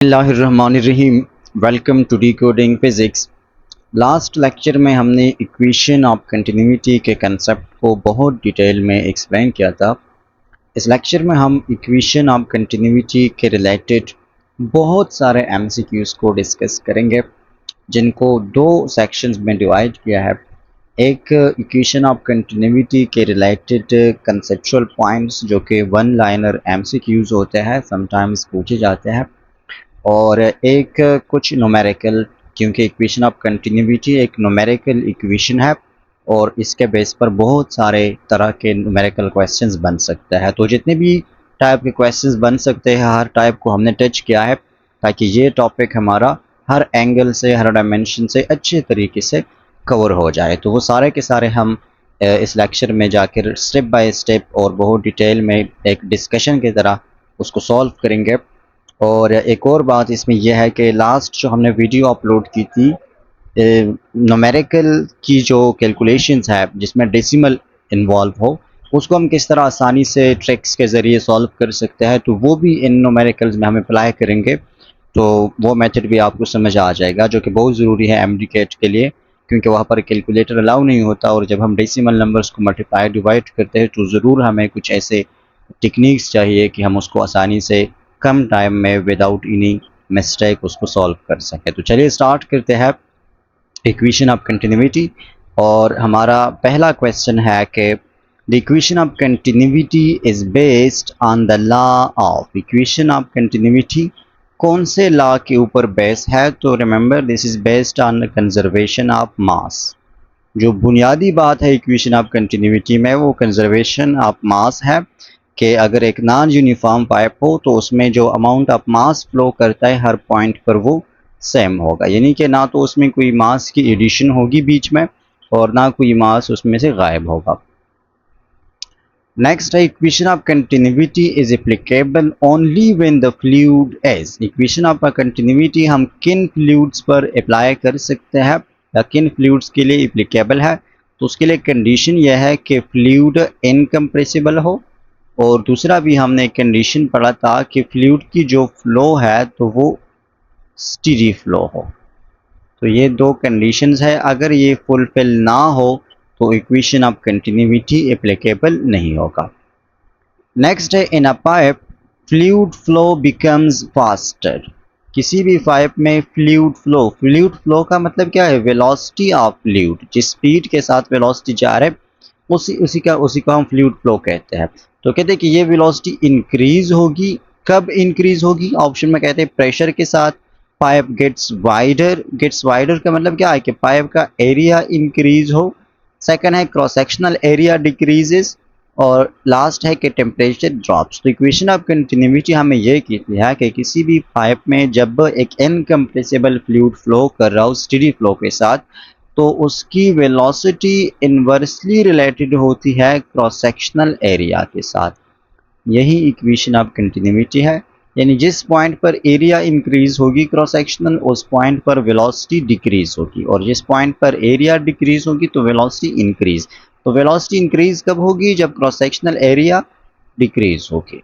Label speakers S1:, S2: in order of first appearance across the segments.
S1: बिस्मिल्लाहिर्रहमानिर्रहीम। Welcome to decoding physics. Last lecture में हमने इक्वेशन ऑफ कंटिन्यूटी के कंसेप्ट को बहुत डिटेल में एक्सप्लेन किया था। इस लेक्चर में हम इक्वेशन ऑफ कंटिन्यूटी के रिलेटेड बहुत सारे एमसीक्यूज़ को डिस्कस करेंगे, जिनको दो सेक्शंस में डिवाइड किया है। एक इक्वेशन ऑफ कंटिन्यूटी के रिलेटेड कंसेप्चुअल पॉइंट्स जो कि वन लाइनर एमसीक्यूज़ होते हैं, समटाइम्स पूछे जाते हैं, और एक कुछ न्यूमेरिकल, क्योंकि इक्वेशन ऑफ कंटिन्यूटी एक न्यूमेरिकल इक्वेशन है और इसके बेस पर बहुत सारे तरह के न्यूमेरिकल क्वेश्चंस बन सकते हैं। तो जितने भी टाइप के क्वेश्चंस बन सकते हैं, हर टाइप को हमने टच किया है ताकि ये टॉपिक हमारा हर एंगल से, हर डायमेंशन से अच्छे तरीके से कवर हो जाए। तो वो सारे के सारे हम इस लेक्चर में जाकर स्टेप बाय स्टेप और बहुत डिटेल में एक डिस्कशन की तरह उसको सॉल्व करेंगे। और एक और बात इसमें यह है कि लास्ट जो हमने वीडियो अपलोड की थी न्यूमेरिकल की जो कैलकुलेशंस है जिसमें डेसिमल इन्वॉल्व हो, उसको हम किस तरह आसानी से ट्रिक्स के ज़रिए सॉल्व कर सकते हैं, तो वो भी इन न्यूमेरिकल्स में हम अप्लाई करेंगे। तो वो मेथड भी आपको समझ आ जाएगा, जो कि बहुत ज़रूरी है एमडीकेट के लिए, क्योंकि वहाँ पर कैलकुलेटर अलाउ नहीं होता। और जब हम डेसिमल नंबर्स को मल्टीप्लाई डिवाइड करते हैं तो ज़रूर हमें कुछ ऐसे टेक्निक्स चाहिए कि हम उसको आसानी से कम टाइम में विदाउट एनी मिस्टेक उसको सॉल्व कर सकें। तो चलिए स्टार्ट करते हैं इक्वेशन ऑफ कंटिन्यूटी। और हमारा पहला क्वेश्चन है कि the equation of continuity is based on the law of. Equation of continuity कौन से लॉ के ऊपर बेस है? तो remember, this is based on the conservation of mass. जो बुनियादी बात है इक्वेशन ऑफ कंटिन्यूटी में, वो कंजर्वेशन ऑफ मास है कि अगर एक नॉन यूनिफॉर्म पाइप हो तो उसमें जो अमाउंट ऑफ मास फ्लो करता है हर पॉइंट पर वो सेम होगा, यानी कि ना तो उसमें कोई मास की एडिशन होगी बीच में और ना कोई मास उसमें से गायब होगा। नेक्स्ट है equation of continuity is applicable only when the fluid is. Equation of continuity हम किन फ्लूइड्स पर अप्लाई कर सकते हैं या किन फ्लूइड्स के लिए एप्लीकेबल है? तो उसके लिए कंडीशन यह है कि फ्लूइड इनकम्प्रेसिबल हो, और दूसरा भी हमने एक कंडीशन पढ़ा था कि फ्लूइड की जो फ्लो है तो वो स्टेडी फ्लो हो। तो ये दो कंडीशंस है, अगर ये फुलफिल ना हो तो इक्वेशन ऑफ कंटिन्यूटी एप्लीकेबल नहीं होगा। नेक्स्ट है in a pipe fluid flow becomes faster. किसी भी पाइप में फ्लूइड फ्लो का मतलब क्या है? वेलोसिटी ऑफ फ्लूइड, जिस स्पीड के साथ वेलोसिटी जा रहा है उसी को हम फ्लूइड फ्लो कहते हैं। तो कहते हैं कि ये वेलोसिटी इंक्रीज होगी। कब इंक्रीज होगी? ऑप्शन में कहते हैं प्रेशर के साथ। पाइप गेट्स वाइडर का मतलब क्या है? कि पाइप का एरिया इंक्रीज हो। सेकंड है क्रॉस सेक्शनल एरिया डिक्रीजेस, और लास्ट है कि टेम्परेचर ड्रॉप्स। तो इक्वेशन ऑफ कंटिन्यूटी हमें यह कहती है कि किसी भी पाइप में जब एक इनकम्प्रेसिबल फ्लूइड फ्लो कर रहा हो स्टेडी फ्लो के साथ, तो उसकी वेलोसिटी इन्वर्सली रिलेटेड होती है क्रॉस सेक्शनल एरिया के साथ। यही इक्वेशन ऑफ कंटिन्यूटी है, यानी जिस पॉइंट पर एरिया इंक्रीज होगी क्रॉस सेक्शनल, उस पॉइंट पर वेलोसिटी डिक्रीज होगी, और जिस पॉइंट पर एरिया डिक्रीज होगी तो वेलोसिटी इंक्रीज। तो वेलोसिटी इंक्रीज कब होगी? जब क्रॉस सेक्शनल एरिया डिक्रीज होगी।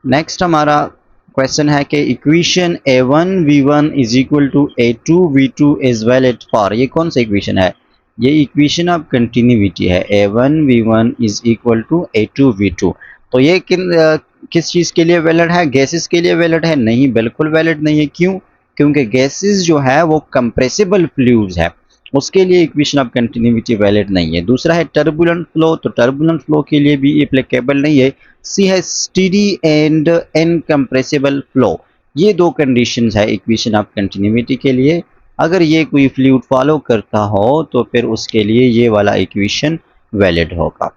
S1: नेक्स्ट हमारा क्वेश्चन है कि equation a1v1 is equal to a2v2 is valid for. ये कौन सा इक्वेशन है? ये इक्वेशन ऑफ कंटिन्यूटी है। a1v1 is equal to a2v2। तो ये किस चीज़ के लिए वैलिड है? गैसेस के लिए वैलिड है? नहीं, बिल्कुल वैलिड नहीं है। क्यों? क्योंकि गैसेस जो है वो कंप्रेसिबल फ्लूइड्स है, उसके लिए इक्वेशन ऑफ कंटिन्यूटी वैलिड नहीं है। दूसरा है टर्बुलेंट फ्लो, तो टर्बुलेंट फ्लो के लिए भी एप्लीकेबल नहीं है। सी है स्टेडी एंड इनकम्प्रेसिबल फ्लो। ये दो कंडीशंस है इक्वेशन ऑफ कंटिन्यूटी के लिए। अगर ये कोई फ्लूइड फॉलो करता हो तो फिर उसके लिए ये वाला इक्वेशन वैलिड होगा।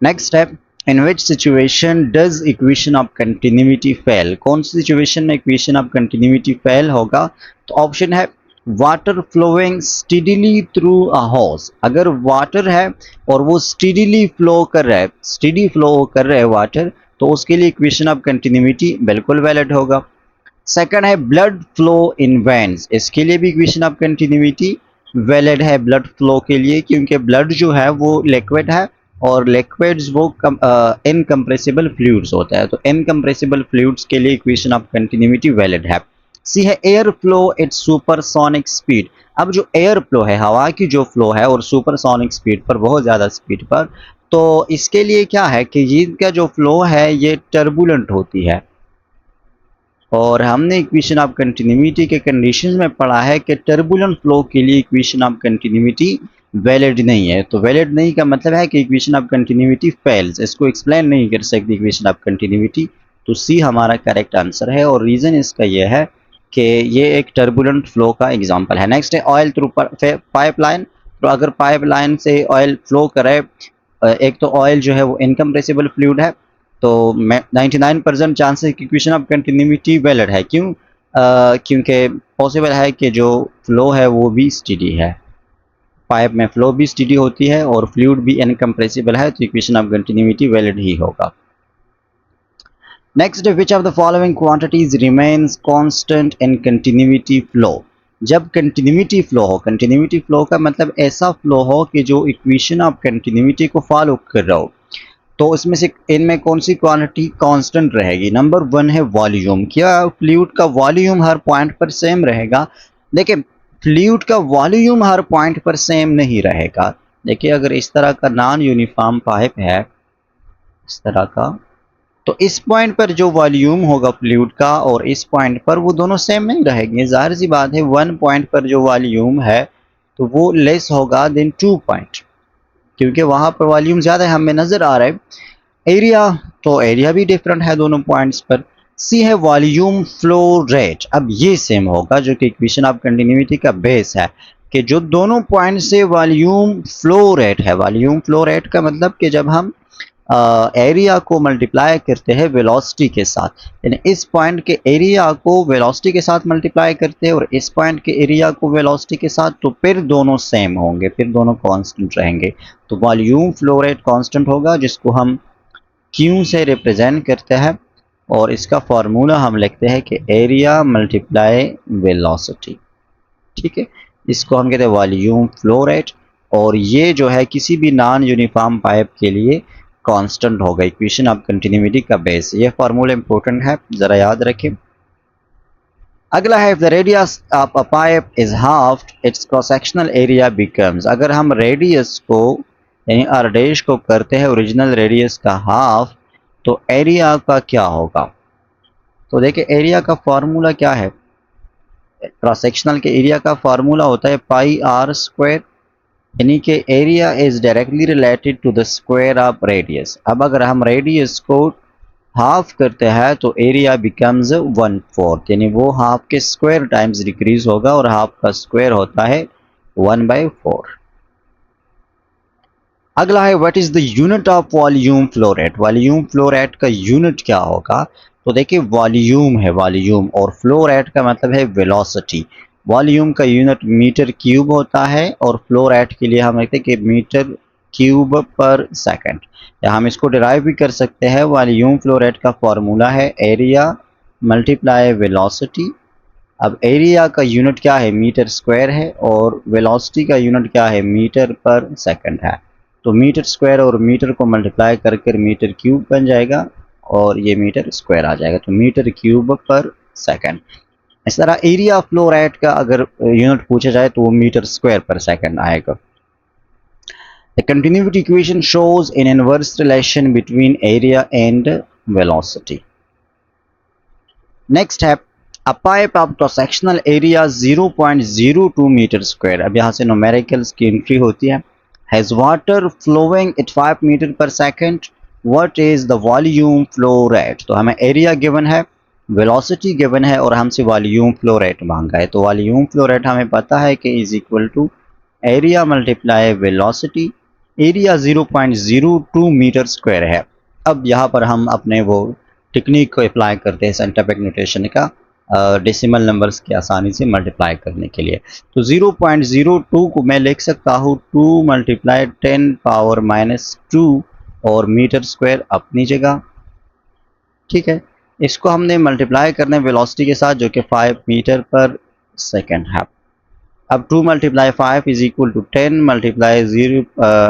S1: नेक्स्ट है in which situation does equation of continuity fail. कौन सी सिचुएशन में इक्वेशन ऑफ कंटिन्यूटी फेल होगा? तो ऑप्शन है water flowing steadily through a hose. अगर वाटर है और वो स्टेडीली फ्लो कर रहा है, स्टेडी फ्लो कर रहा है वाटर, तो उसके लिए इक्वेशन ऑफ कंटिन्यूटी बिल्कुल वैलिड होगा। सेकंड है ब्लड फ्लो इन वेन्स। इसके लिए भी इक्वेशन ऑफ कंटिन्यूटी वैलिड है ब्लड फ्लो के लिए, क्योंकि ब्लड जो है वो लिक्विड है और लिक्विड्स वो इनकम्प्रेसिबल फ्लूइड्स होता है। तो इनकम्प्रेसिबल फ्लूइड्स के लिए इक्वेशन ऑफ कंटिन्यूटी वैलिड है। सी है air flow at supersonic speed. अब जो एयर फ्लो है, हवा की जो फ्लो है और सुपरसोनिक स्पीड पर, बहुत ज़्यादा स्पीड पर, तो इसके लिए क्या है कि ये का जो फ्लो है ये टर्बुलेंट होती है। और हमने इक्वेशन ऑफ कंटिन्यूटी के कंडीशंस में पढ़ा है कि टर्बुलेंट फ्लो के लिए इक्वेशन ऑफ कंटिन्यूटी वैलिड नहीं है। तो वैलिड नहीं का मतलब है कि इक्वेशन ऑफ कंटिन्यूटी फेल्स, इसको एक्सप्लेन नहीं कर सकती इक्वेशन ऑफ कंटिन्यूटी। तो सी हमारा करेक्ट आंसर है और रीज़न इसका यह है कि ये एक टर्बुलेंट फ्लो का एग्जांपल है। नेक्स्ट है ऑयल थ्रू पाइपलाइन। तो अगर पाइपलाइन से ऑयल फ्लो करे, एक तो ऑयल जो है वो इनकम्प्रेसिबल फ्लूइड है, तो 99% चांसेस की इक्वेशन ऑफ कंटिन्यूटी वैलिड है। क्यों? क्योंकि पॉसिबल है कि जो फ्लो है वो भी स्टेडी है, पाइप में फ्लो भी स्टेडी होती है और फ्लूइड भी इनकम्प्रेसिबल है, तो इक्वेशन ऑफ कंटिन्यूटी वैलिड ही होगा। Next, which of the following quantities remains constant in continuity flow. जब कंटिन्यूटी फ्लो हो, कंटिन्यूटी फ्लो का मतलब ऐसा फ्लो हो कि जो इक्वेशन ऑफ कंटिन्यूटी को फॉलो कर रहा हो, तो इसमें से इनमें कौन सी क्वांटिटी कांस्टेंट रहेगी? नंबर 1 है वॉल्यूम। क्या फ्लूइड का वॉल्यूम हर पॉइंट पर सेम रहेगा? देखिए, फ्लूइड का वॉल्यूम हर पॉइंट पर सेम नहीं रहेगा। देखिए, अगर इस तरह का नॉन यूनिफॉर्म पाइप है, इस तरह का, तो इस पॉइंट पर जो वॉल्यूम होगा फ्लूइड का और इस पॉइंट पर, वो दोनों सेम नहीं रहेंगे। जाहिर सी बात है, 1 पॉइंट पर जो वॉल्यूम है तो वो लेस होगा देन 2 पॉइंट, क्योंकि वहां पर वॉल्यूम ज़्यादा हमें नज़र आ रहा है। एरिया, तो एरिया भी डिफरेंट है दोनों पॉइंट्स पर। सी है वॉल्यूम फ्लो रेट। अब ये सेम होगा, जो कि इक्वेशन ऑफ कंटिन्यूटी का बेस है, कि जो दोनों पॉइंट से वॉल्यूम फ्लो रेट है। वॉल्यूम फ्लो रेट का मतलब कि जब हम एरिया को मल्टीप्लाई करते हैं वेलोसिटी के साथ, यानी इस पॉइंट के एरिया को वेलोसिटी के साथ मल्टीप्लाई करते हैं और इस पॉइंट के एरिया को वेलोसिटी के साथ, तो फिर दोनों सेम होंगे, फिर दोनों कांस्टेंट रहेंगे। तो वॉल्यूम फ्लो रेट कांस्टेंट होगा, जिसको हम क्यू से रिप्रेजेंट करते हैं, और इसका फॉर्मूला हम लिखते हैं कि एरिया मल्टीप्लाई वेलोसिटी। ठीक है, इसको हम कहते हैं वॉल्यूम फ्लो रेट, और ये जो है किसी भी नॉन यूनिफॉर्म पाइप के लिए कांस्टेंट होगा, इक्वेशन ऑफ कंटिन्यूटी का बेस। ये फार्मूला इंपॉर्टेंट है, जरा याद रखें। अगला है, if the radius of a pipe is halved it's cross sectional area becomes. अगर हम रेडियस को, यानी आर डैश को करते हैं ओरिजिनल रेडियस का हाफ, तो एरिया का क्या होगा? तो देखिए, एरिया का फॉर्मूला क्या है? क्रॉस सेक्शनल के एरिया का फार्मूला होता है पाई आर स्क्वायर, यानी कि area is directly related to the square of radius. अब अगर हम रेडियस को हाफ करते हैं तो एरिया बिकम्स 1/4, यानी वो हाफ के स्क्वायर टाइम्स डिक्रीज होगा, और हाफ का स्क्वायर होता है 1/4। अगला है, what is the unit of volume flow rate. Volume flow rate का यूनिट क्या होगा? तो देखिए, वॉल्यूम है वॉल्यूम, और फ्लो रेट का मतलब है वेलोसिटी। वॉल्यूम का यूनिट मीटर क्यूब होता है, और फ्लो रेट के लिए हम लिखते हैं कि मीटर क्यूब पर सेकंड, या हम इसको डिराइव भी कर सकते हैं। वॉल्यूम फ्लो रेट का फॉर्मूला है एरिया मल्टीप्लाई वेलोसिटी। अब एरिया का यूनिट क्या है? मीटर स्क्वायर है, और वेलोसिटी का यूनिट क्या है? मीटर पर सेकंड है। तो मीटर स्क्वायर और मीटर को मल्टीप्लाई कर मीटर क्यूब बन जाएगा, और ये मीटर स्क्वायर आ जाएगा, तो मीटर क्यूब पर सेकंड। इस तरह एरिया फ्लो रेट का अगर यूनिट पूछा जाए तो वो मीटर स्क्वायर पर सेकंड आएगा। The continuity equation shows an inverse relation between area and velocity. Next है, a pipe of cross-sectional area 0.02 metre square. अब यहाँ से न्यूमेरिकल्स की एंट्री होती है। Has water flowing at 5 metre पर second, what is the volume flow rate। तो हमें एरिया गिवन है, वेलोसिटी गिवन है, और हमसे वॉल्यूम फ्लो रेट मांगा है। तो वॉल्यूम फ्लो रेट हमें पता है कि is equal to area multiply velocity. Area 0.02 metre square है। अब यहाँ पर हम अपने वो टेक्निक को अप्लाई करते हैं साइंटिफिक नोटेशन का, डेसिमल नंबर्स की आसानी से मल्टीप्लाई करने के लिए। तो 0.02 को मैं लिख सकता हूँ 2 × 10⁻⁻2 और मीटर स्क्वायर अपनी जगह। ठीक है, इसको हमने मल्टीप्लाई करना है वेलोसिटी के साथ, जो कि 5 मीटर पर सेकेंड है। अब 2 multiply 5 is equal to 10 multiply 0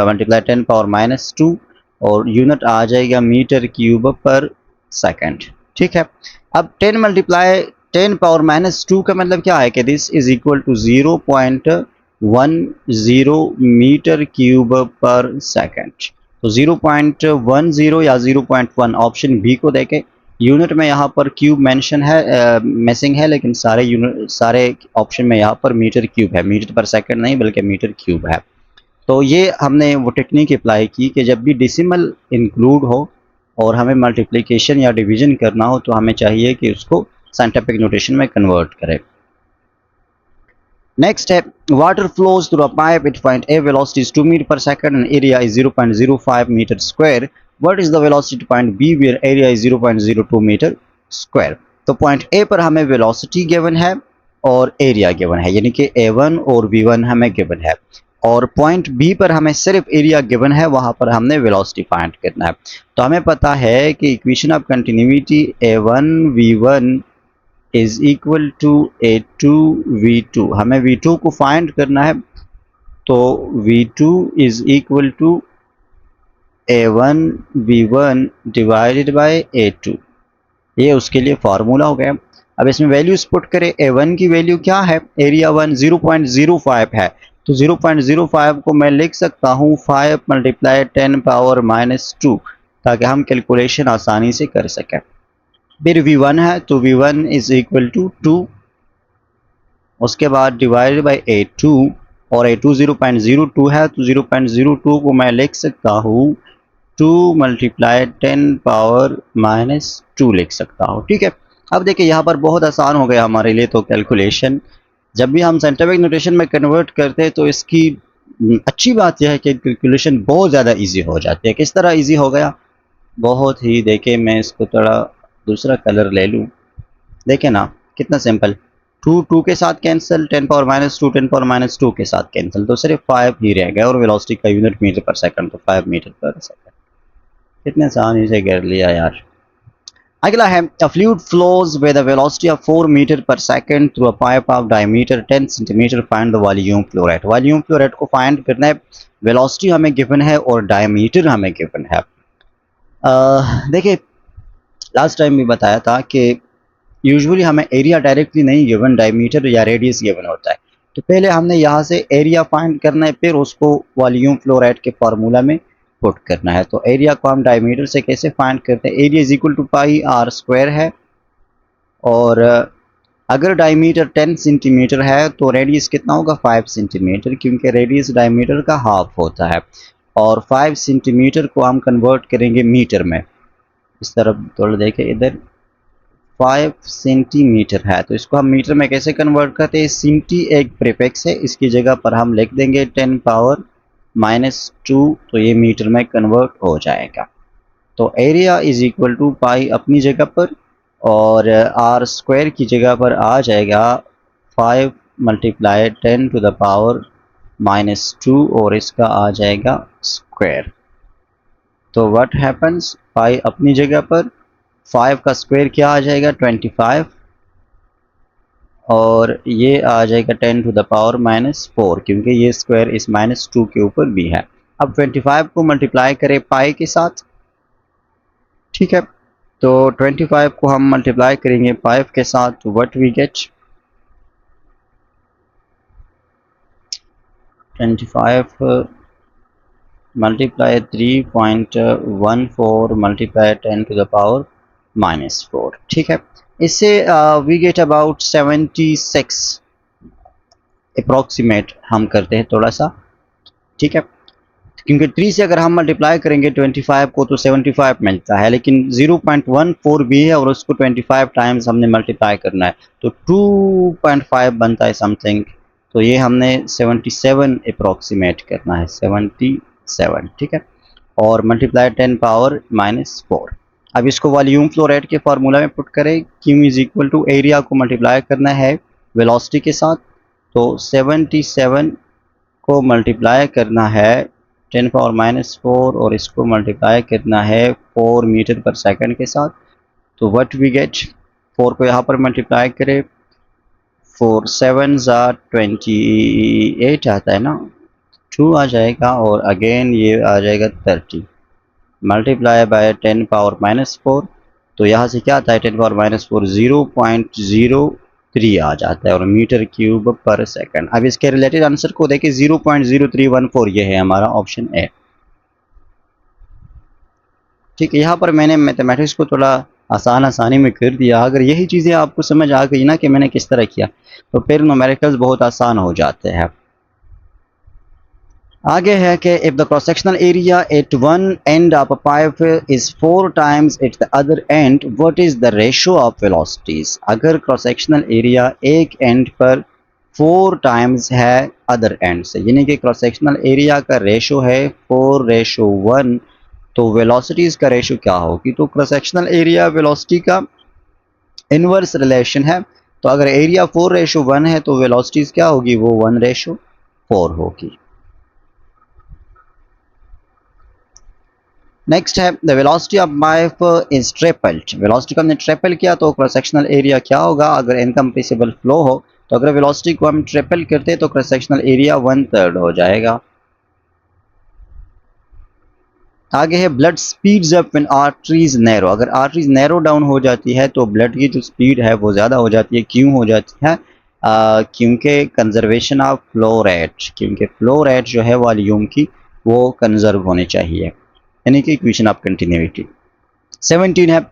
S1: multiply 10 power minus 2 और यूनिट आ जाएगा मीटर क्यूब पर सेकंड। ठीक है, अब 10 मल्टीप्लाई 10 पावर माइनस 2 का मतलब क्या है कि this is equal to 0.10 metre cube पर सेकंड। तो 0.10 या 0.1 ऑप्शन बी को देखें। यूनिट में यहाँ पर क्यूब मेंशन है, मिसिंग है, लेकिन सारे ऑप्शन में यहाँ पर मीटर क्यूब है, मीटर पर सेकंड नहीं बल्कि मीटर क्यूब है। तो ये हमने वो टेक्निक अप्लाई की कि जब भी डेसिमल इंक्लूड हो और हमें मल्टीप्लिकेशन या डिवीजन करना हो तो हमें चाहिए कि उसको साइंटिफिक नोटेशन में कन्वर्ट करें। नेक्स्ट है water flows through a pipe at point A, velocity is 2 metre per second and area is 0.05 metre square. What is the velocity point B where area is 0.02 metre square. तो point A पर हमें velocity given है और area given है, यानी कि A1 और V1 हमें गिवन है, और पॉइंट बी पर हमें सिर्फ एरिया गिवन है, वहां पर हमने वेलोसिटी फाइंड करना है। तो हमें पता है कि equation of continuity A1 V1 is equal to A2 V2। हमें V2 को फाइंड करना है, तो V2 is equal to A1 V1 divided by A2। ये उसके लिए फार्मूला हो गया। अब इसमें वैल्यूज पुट करें। A1 की वैल्यू क्या है, एरिया 1 0.05 है, तो 0.05 को मैं लिख सकता हूँ 5 मल्टीप्लाई 10 पावर माइनस 2, ताकि हम कैलकुलेशन आसानी से कर सकें। फिर V1 है, तो V1 इज इक्वल टू 2, उसके बाद डिवाइडेड बाई A2, और A2 0.02 है, तो 0.02 को मैं लिख सकता हूँ 2 मल्टीप्लाई 10 पावर माइनस 2 लिख सकता हूँ। ठीक है, अब देखिए यहाँ पर बहुत आसान हो गया हमारे लिए। तो कैलकुलेशन जब भी हम साइंटिफिक नोटेशन में कन्वर्ट करते हैं तो इसकी अच्छी बात यह है कि कैलकुलेशन बहुत ज़्यादा इजी हो जाती है। किस तरह इजी हो गया, बहुत ही, देखिए मैं इसको थोड़ा दूसरा कलर ले लूँ, देखें ना कितना सिंपल। 2 2 के साथ cancel, 10 power minus 2 10 power minus 2 के साथ कैंसिल, तो सिर्फ 5 ही रह गया, और वेलोसिटी का यूनिट मीटर पर सेकंड, तो 5 मीटर पर सेकंड। कितने आसानी से कर लिया यार। अगला है a fluid flows with a velocity of 4 metre per second through a pipe of diameter 10 centimetre, find the volume flow rate. Volume flow rate को फाइंड करना है, वेलोसिटी हमें गिवन है और डायमीटर हमें गिवन है। देखिए लास्ट टाइम भी बताया था कि यूजुअली हमें एरिया डायरेक्टली नहीं गिवन, डायमीटर या रेडियस गिवन होता है। तो पहले हमने यहाँ से एरिया फाइंड करना है, फिर उसको वॉल्यूम फ्लो रेट के फार्मूला में पुट करना है। तो एरिया को हम डायमीटर से कैसे फाइंड करते हैं, area is equal to pi r square है, और अगर डायमीटर 10 सेंटीमीटर है तो रेडियस कितना होगा 5 सेंटीमीटर, क्योंकि रेडियस डायमीटर का हाफ होता है, और 5 सेंटीमीटर को हम कन्वर्ट करेंगे मीटर में। इस तरफ थोड़ा देखें, इधर 5 सेंटीमीटर है, तो इसको हम मीटर में कैसे कन्वर्ट करते हैं, सेंटी एक प्रीफिक्स है, इसकी जगह पर हम लिख देंगे 10 पावर माइनस 2, तो ये मीटर में कन्वर्ट हो जाएगा। तो एरिया इज इक्वल टू पाई अपनी जगह पर, और आर स्क्वायर की जगह पर आ जाएगा 5 multiply 10 to the power minus 2, और इसका आ जाएगा स्क्वायर। तो व्हाट हैपन्स, पाई अपनी जगह पर, 5 का स्क्वायर क्या आ जाएगा 25, और ये आ जाएगा 10 टू द पावर माइनस 4, क्योंकि ये स्क्वायर इस माइनस 2 के ऊपर भी है। अब 25 को मल्टीप्लाई करें पाई के साथ। ठीक है, तो 25 को हम मल्टीप्लाई करेंगे 5 के साथ, तो what we get 25 multiply 3.14 multiply 10 to the power minus 4। ठीक है, इससे वी गेट अबाउट 76 अप्रॉक्सीमेट हम करते हैं थोड़ा सा। ठीक है, क्योंकि 3 से अगर हम मल्टीप्लाई करेंगे 25 को तो 75 मिलता है, लेकिन 0.14 भी है और उसको 25 टाइम्स हमने मल्टीप्लाई करना है, तो 2.5 बनता है समथिंग। तो ये हमने 77 अप्रॉक्सीमेट करना है, 77। ठीक है, और मल्टीप्लाई 10 पावर माइनस 4। अब इसको वॉल्यूम फ्लो रेट के फार्मूला में पुट करें, Q is equal to area को मल्टीप्लाई करना है वेलोसिटी के साथ, तो 77 को मल्टीप्लाई करना है 10 पावर माइनस 4, और इसको मल्टीप्लाई करना है 4 मीटर पर सेकंड के साथ, तो व्हाट वी गेट, 4 को यहाँ पर मल्टीप्लाई करें 4 7 28 आता है ना, 2 आ जाएगा और अगेन ये आ जाएगा 30 मल्टीप्लाई बाय 10 पावर माइनस 4। तो यहाँ से क्या आता है 10 पावर माइनस 4 0.03 आ जाता है और मीटर क्यूब पर सेकंड। अब इसके रिलेटेड आंसर को देखिए 0.0314 ये है हमारा ऑप्शन ए। ठीक है, यहाँ पर मैंने मैथमेटिक्स को थोड़ा आसानी में कर दिया। अगर यही चीज़ें आपको समझ आ गई ना कि मैंने किस तरह किया, तो फिर न्यूमेरिकल्स बहुत आसान हो जाते हैं। आगे है कि if the cross sectional area at one end of a pipe is 4 times at the other and, what is the ratio of velocities. अगर क्रॉस सेक्शनल एरिया एक एंड पर 4 टाइम्स है अदर एंड से, यानी कि क्रॉस सेक्शनल एरिया का ratio है 4:1, तो वेलोसिटीज का रेशो क्या होगी। तो क्रॉस सेक्शनल एरिया वेलोसिटी का इनवर्स रिलेशन है। तो अगर एरिया 4:1 है तो वेलोसिटीज क्या होगी, वो 1:4 होगी। नेक्स्ट है the velocity of pipe is tripled. Velocity को हमने ट्रिपल किया तो क्रॉस सेक्शनल एरिया क्या होगा। अगर इनकम्प्रेसिबल फ्लो हो तो अगर वेलोसिटी को हम ट्रिपल करते तो क्रॉस सेक्शनल एरिया 1/3 हो जाएगा। आगे है blood speeds up when arteries narrow. अगर आर्टरीज नैरो डाउन हो जाती है तो ब्लड की जो स्पीड है वो ज़्यादा हो जाती है। क्यों हो जाती है? क्योंकि कंजर्वेशन ऑफ फ्लो रेट, क्योंकि फ्लो रेट जो है वॉल्यूम की वो कंजर्व होनी चाहिए, यानी कि इक्वेशन ऑफ कंटिन्यूटी। 17 है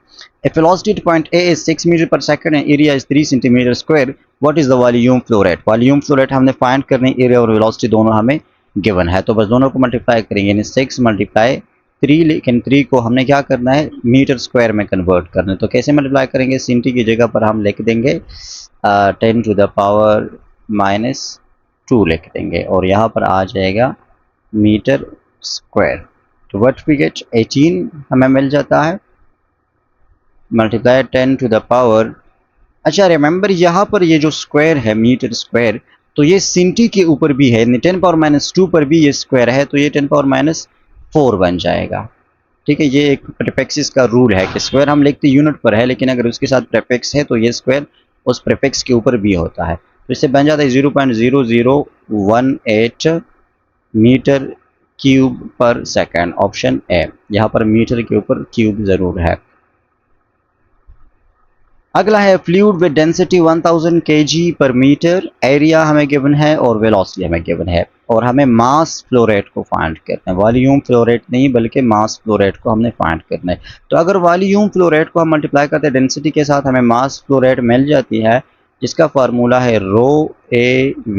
S1: if velocity at point A is 6 metre per second and area is 3 centimetre square, what is the volume flow rate। Volume flow rate हमने फाइंड करनी, एरिया और वेलोसिटी दोनों हमें गिवन है, तो बस दोनों को मल्टीप्लाई करेंगे, यानी 6 × 3, लेकिन 3 को हमने क्या करना है मीटर स्क्वायर में कन्वर्ट करना है। तो कैसे मल्टीप्लाई करेंगे, सेंटी की जगह पर हम लिख देंगे 10⁻⁻2 लिख देंगे और यहाँ पर आ जाएगा मीटर स्क्वायर। तो व्हाट वी गेट 18 हमें मिल जाता है, मल्टीप्लाई 10⁻। अच्छा रिमेंबर यहाँ पर ये जो स्क्वायर है मीटर स्क्वायर, तो ये सेंटी के ऊपर भी है, 10⁻2 पर भी ये स्क्वायर है, तो ये 10⁻4 बन जाएगा। ठीक है, ये एक प्रीफिक्स का रूल है कि स्क्वायर हम लिखते यूनिट पर है, लेकिन अगर उसके साथ प्रीफिक्स है तो ये स्क्वायर उस प्रीफिक्स के ऊपर भी होता है। तो इससे बन जाता है 0.0018 मीटर क्यूब पर सेकंड, ऑप्शन ए। यहाँ पर मीटर के ऊपर क्यूब जरूर है। अगला है फ्लूइड विद डेंसिटी 1000 kg पर मीटर, एरिया हमें गिवन है और वेलोसिटी हमें गिवन है, और हमें मास फ्लो रेट को फाइंड करना है। वॉल्यूम फ्लो रेट नहीं बल्कि मास फ्लो रेट को हमने फाइंड करना है। तो अगर वॉल्यूम फ्लो रेट को हम मल्टीप्लाई करते हैं डेंसिटी के साथ, हमें मास फ्लो रेट मिल जाती है, जिसका फार्मूला है ρAV,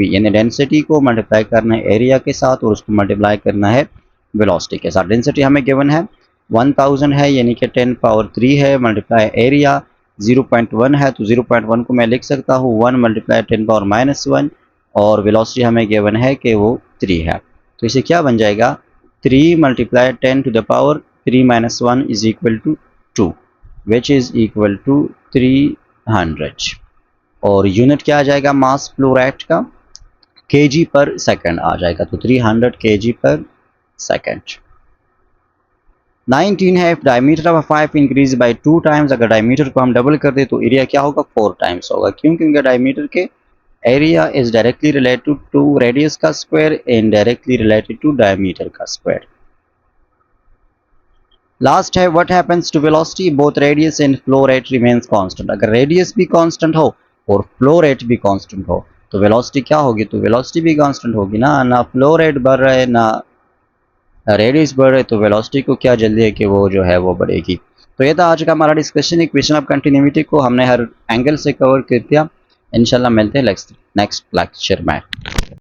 S1: यानी डेंसिटी को मल्टीप्लाई करना है एरिया के साथ और उसको मल्टीप्लाई करना है वेलोसिटी के साथ। डेंसिटी हमें गिवन है 1000 है, यानी कि 10⁻3 है, मल्टीप्लाई एरिया 0.1 है, तो 0.1 को मैं लिख सकता हूँ 1 × 10⁻⁻1 और वेलोसिटी हमें गिवन है कि वो 3 है। तो इसे क्या बन जाएगा 3 × 10⁻³ - 1 is equal to 2, which is equal to 300। और यूनिट क्या आ जाएगा मास फ्लो रेट का, kg पर सेकंड आ जाएगा, तो 300 kg पर सेकंड। 19 है diameter of pipe increase by 2 times. अगर डायमीटर को हम डबल कर दे तो एरिया क्या होगा 4 टाइम्स होगा। क्यों? क्योंकि डायमीटर के area is directly related to radius का square and directly related to diameter का स्क्वायर। लास्ट है what happens to velocity both radius and flow rate remains constant. अगर रेडियस भी कांस्टेंट हो और फ्लो रेट भी कांस्टेंट हो तो वेलोसिटी क्या होगी, तो वेलोसिटी भी कांस्टेंट होगी ना फ्लो रेट बढ़ रहा है ना रेडियस बढ़ रहे, तो वेलोसिटी को क्या जल्दी है कि वो जो है वो बढ़ेगी। तो ये था आज का हमारा डिस्कशन, इक्वेशन ऑफ कंटिन्यूटी को हमने हर एंगल से कवर कर दिया। इंशाल्लाह मिलते हैं नेक्स्ट लेक्चर में।